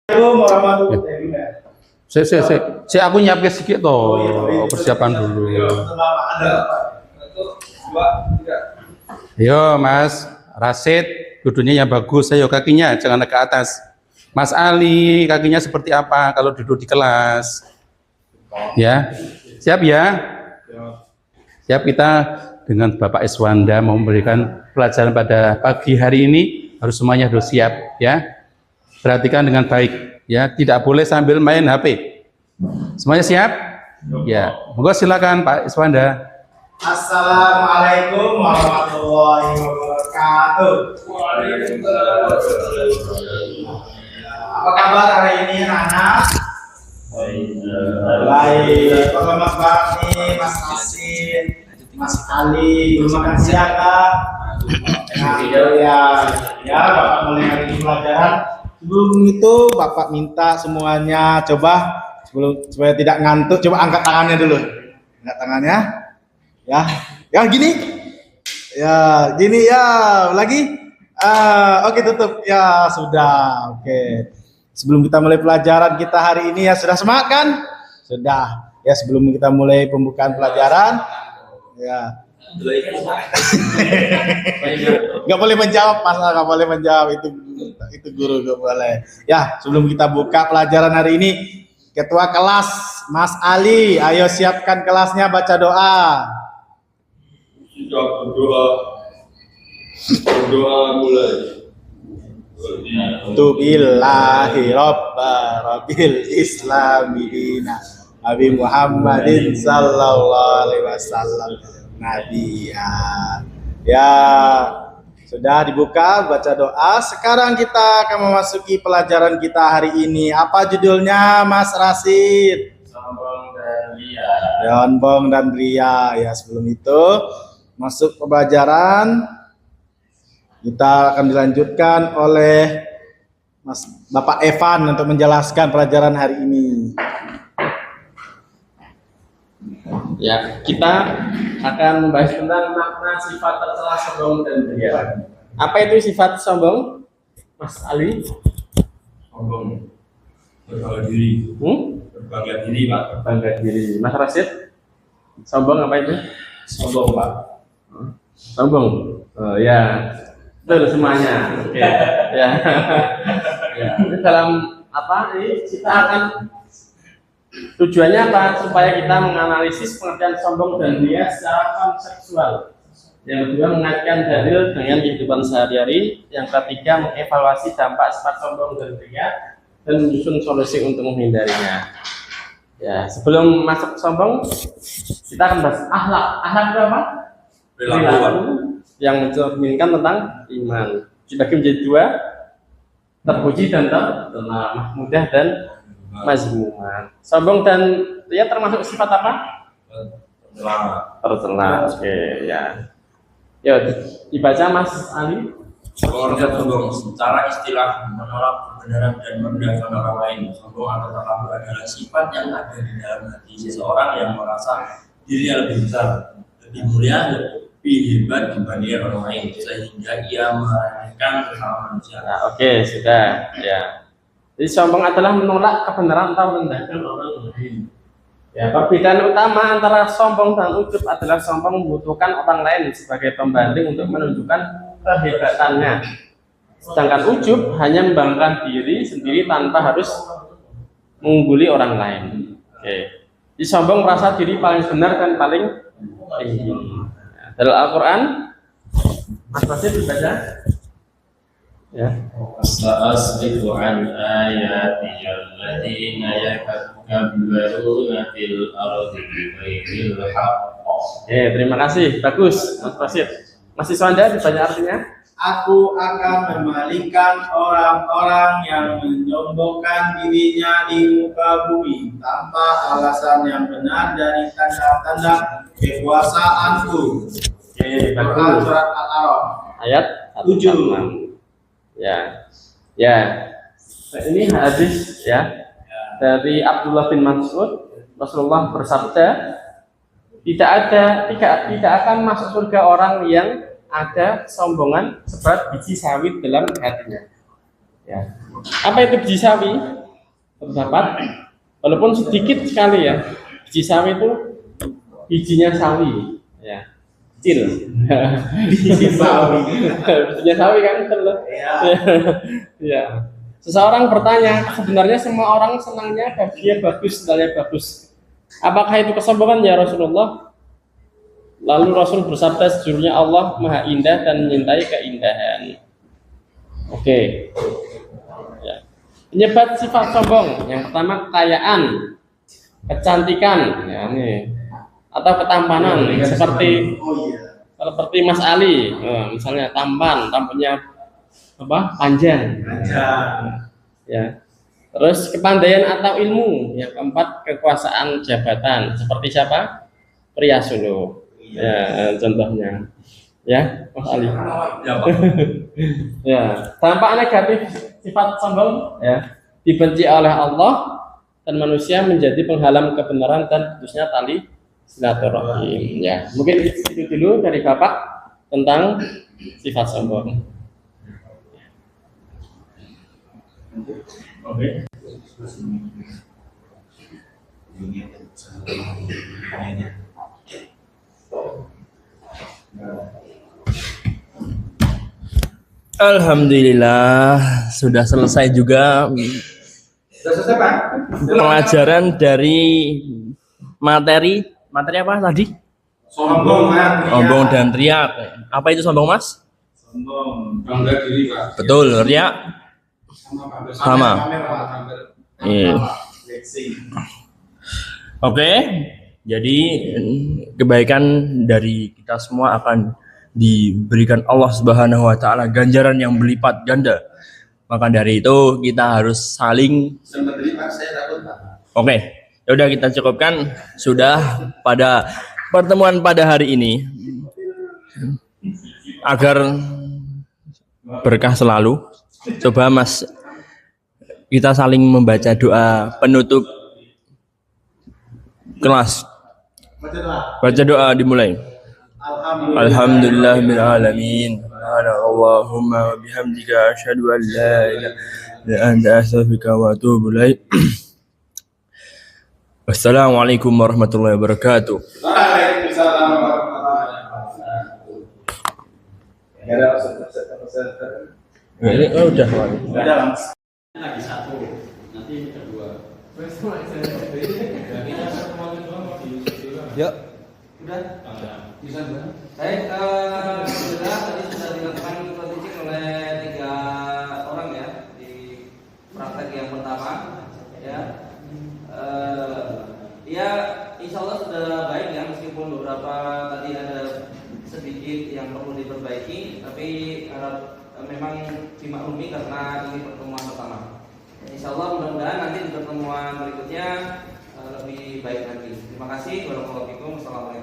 Assalamualaikum warahmatullahi wabarakatuh. Saya aku nyiapin sedikit toh, persiapan dulu. Yo Mas Rasid, duduknya yang bagus, ayo kakinya jangan ke atas. Mas Ali, kakinya seperti apa kalau duduk di kelas? Ya, siap ya? Siap, kita dengan Bapak Iswanda mau memberikan pelajaran pada pagi hari ini, harus semuanya harus siap ya. Perhatikan dengan baik ya, tidak boleh sambil main HP. Semuanya siap? Ya, monggo silakan Pak Iswanda. Assalamualaikum warahmatullahi wabarakatuh. Apa kabar hari ini anak? Baik. Apa Mas Bakni, Mas Asin, Mas Ali, belum makan siang Kak? Ya, Bapak mulai hari ini pelajaran. Sebelum itu Bapak minta semuanya coba supaya tidak ngantuk, coba angkat tangannya dulu. Angkat tangannya. Ya gini. Ya, gini ya. Lagi. Oke, tutup. Ya, sudah. Oke. Sebelum kita mulai pelajaran kita hari ini ya, sudah semangat kan? Sudah. Ya, sebelum kita mulai pembukaan pelajaran, ya. Nggak boleh menjawab, Mas, nggak boleh menjawab, itu guru nggak boleh. Ya, sebelum kita buka pelajaran hari ini, Ketua kelas Mas Ali, ayo siapkan kelasnya, baca doa. Doa mulai. Tubillahi rabbil islamina Nabi Muhammadin sallallahu alaihi wasallam Nabi ya. Sudah dibuka, baca doa. Sekarang kita akan memasuki pelajaran kita hari ini. Apa judulnya, Mas Rasid? Sombong dan ria. Sombong dan ria. Ya, sebelum itu masuk pelajaran. Kita akan dilanjutkan oleh Mas Bapak Evan untuk menjelaskan pelajaran hari ini. Ya, kita akan membahas tentang makna sifat tercela sombong dan ria. Apa itu sifat sombong, Mas Ali? Sombong. Berbangga diri. Berbangga diri, Pak. Berbangga diri. Mas Rasid? Sombong apa itu? Sombong, Pak. Sombong. Oh ya, betul semuanya. Oke. Ya. Ya. Ini dalam apa? Ini kita akan tujuannya apa? Supaya kita menganalisis pengertian sombong dan ria secara konseptual. Yang kedua, mengaitkan dalil dengan kehidupan sehari-hari. Yang ketiga, mengevaluasi dampak sifat sombong dan ria dan menyusun solusi untuk menghindarinya. Ya, sebelum masuk sombong, kita akan bahas akhlak. Akhlak itu apa? Perilaku yang mencerminkan tentang iman. Dibagi menjadi dua, terpuji dan tercela, mudah dan mazmuman. Sombong dan ria termasuk sifat apa? Tercela. Oke, ya. Ya, dibaca Mas Ali. Sombong dan sombong secara istilah menolak kebenaran dan merendahkan orang lain. Sombong atau takabur adalah sifat yang ada di dalam hati seseorang yang merasa dirinya lebih besar, lebih mulia, lebih hebat dibanding orang lain, sehingga ia meremehkan sesama manusia. Nah, oke, sudah. Ya. Jadi sombong adalah menolak kebenaran atau merendahkan orang lain. Ya, perbedaan utama antara sombong dan ujub adalah sombong membutuhkan orang lain sebagai pembanding untuk menunjukkan kehebatannya. Sedangkan ujub hanya membanggakan diri sendiri tanpa harus mengungguli orang lain. Oke. Jadi sombong merasa diri paling benar dan paling tinggi. Dalam Al-Quran, Mas Rasid dibaca. Ya. Sa'asrifu an ayati alladziina yatakabbaruna fil ardi bighairil haqq. Terima kasih. Bagus, Mas Rasid. Masih Iswanda dibaca artinya? Aku akan memalingkan orang-orang yang menyombongkan dirinya di muka bumi tanpa alasan yang benar dari tanda-tanda kekuasaanku. Bagus. Surat Al-A'raf Ayat 7. Ya. Nah, ini hadis ya dari Abdullah bin Mas'ud. Rasulullah bersabda, tidak akan masuk surga orang yang ada kesombongan seberat biji sawit dalam hatinya. Ya. Apa itu biji sawi? Terdapat, walaupun sedikit sekali ya. Biji sawi itu bijinya sawi, ya, kecil. Biji sawi. Bijinya sawi kan kecil. Ya. Seseorang bertanya, sebenarnya semua orang senangnya dia bagus, sebenarnya bagus. Apakah itu kesombongan ya Rasulullah? Lalu Rasul bersabda, sejujurnya Allah Maha Indah dan menyintai keindahan. Oke. Ya. Penyebab sifat sombong yang pertama kekayaan, kecantikan, ya, nih, atau ketampanan, seperti Mas Ali, misalnya tampannya apa? Panjang. Ya. Terus kepandaian atau ilmu, yang keempat kekuasaan jabatan, seperti siapa? Pria Solo. Ya, contohnya. Ya, Mas Ali. Ya, Pak. Ya, dampak negatif sifat sombong ya, dibenci oleh Allah dan manusia menjadi penghalang kebenaran dan putusnya tali silaturahim. Ya, mungkin itu dulu dari Bapak tentang sifat sombong. Oke. Alhamdulillah sudah selesai juga pelajaran dari materi apa tadi? Sombong dan riak. Apa itu sombong, Mas? Bangga diri, Pak. Betul, riak sama. Iya. Oke, jadi kebaikan dari kita semua akan diberikan Allah Subhanahu wa taala ganjaran yang berlipat ganda. Maka dari itu kita harus saling. Oke, ya udah kita cukupkan sudah pada pertemuan pada hari ini agar berkah selalu. Coba Mas kita saling membaca doa penutup kelas. Baca doa dimulai. Alhamdulillahirabbil alamin. Allahumma wa bihamdika asyhadu an la ilaha illa anta astaghfiruka wa atubu ilaik. Wassalamualaikum warahmatullahi wabarakatuh. Waalaikumsalam warahmatullahi wabarakatuh. Ini udah. Lagi satu, nanti kedua. Yuk. Udah. Baik, alhamdulillah tadi sudah dilakukan coaching oleh 3 orang ya di praktek yang pertama ya. Ya, insya Allah sudah baik ya, meskipun beberapa tadi ada sedikit yang perlu diperbaiki, tapi harap memang dimaklumi karena ini pertemuan pertama. Insya Allah mudah-mudahan nanti di pertemuan berikutnya lebih baik lagi. Terima kasih. Wassalamualaikum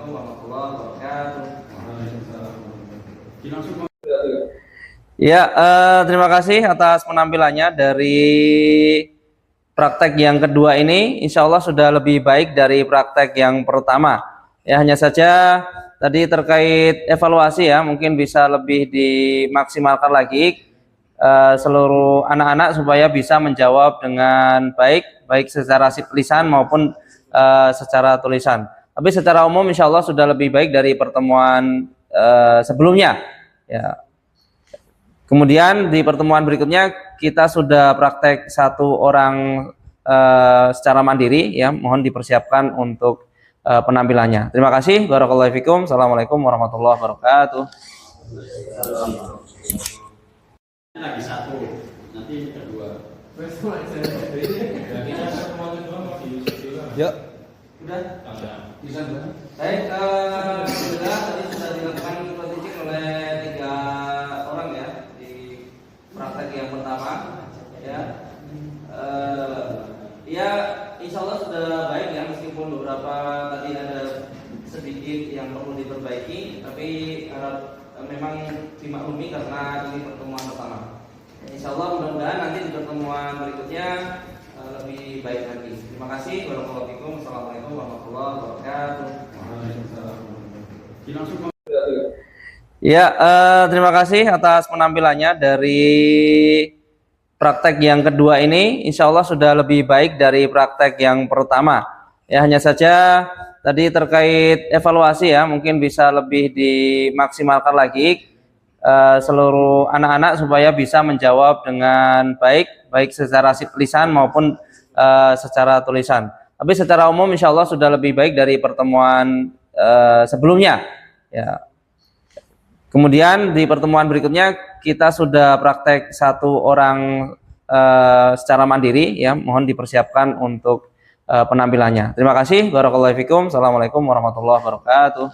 warahmatullahi wabarakatuh. Ya, terima kasih atas penampilannya dari praktek yang kedua ini. Insya Allah sudah lebih baik dari praktek yang pertama. Ya, hanya saja tadi terkait evaluasi ya, mungkin bisa lebih dimaksimalkan lagi seluruh anak-anak supaya bisa menjawab dengan baik secara lisan maupun secara tulisan. Tapi secara umum insya Allah sudah lebih baik dari pertemuan sebelumnya. Ya. Kemudian di pertemuan berikutnya kita sudah praktek 1 orang secara mandiri ya, mohon dipersiapkan untuk penampilannya. Terima kasih. Barakallahu fikum. Assalamualaikum warahmatullahi wabarakatuh. Lagi satu, nanti kedua. Yuk. Udah. Baik, alhamdulillah tadi sudah dilakukan coaching oleh 3 orang ya di praktek yang pertama ya. Ya, insya Allah sudah baik ya, meskipun beberapa tadi ada sedikit yang perlu diperbaiki, tapi harap memang dimaklumi karena ini pertemuan pertama. Insya Allah mudah-mudahan nanti di pertemuan berikutnya lebih baik lagi. Terima kasih. Wassalamualaikum warahmatullahi wabarakatuh. Ya, terima kasih atas penampilannya dari praktek yang kedua ini insya Allah sudah lebih baik dari praktek yang pertama. Ya, hanya saja tadi terkait evaluasi ya, mungkin bisa lebih dimaksimalkan lagi seluruh anak-anak supaya bisa menjawab dengan baik secara lisan maupun secara tulisan. Tapi secara umum insya Allah sudah lebih baik dari pertemuan sebelumnya. Ya. Kemudian di pertemuan berikutnya kita sudah praktek satu orang secara mandiri, ya, mohon dipersiapkan untuk penampilannya. Terima kasih. Barakallahu fikum. Assalamualaikum warahmatullahi wabarakatuh.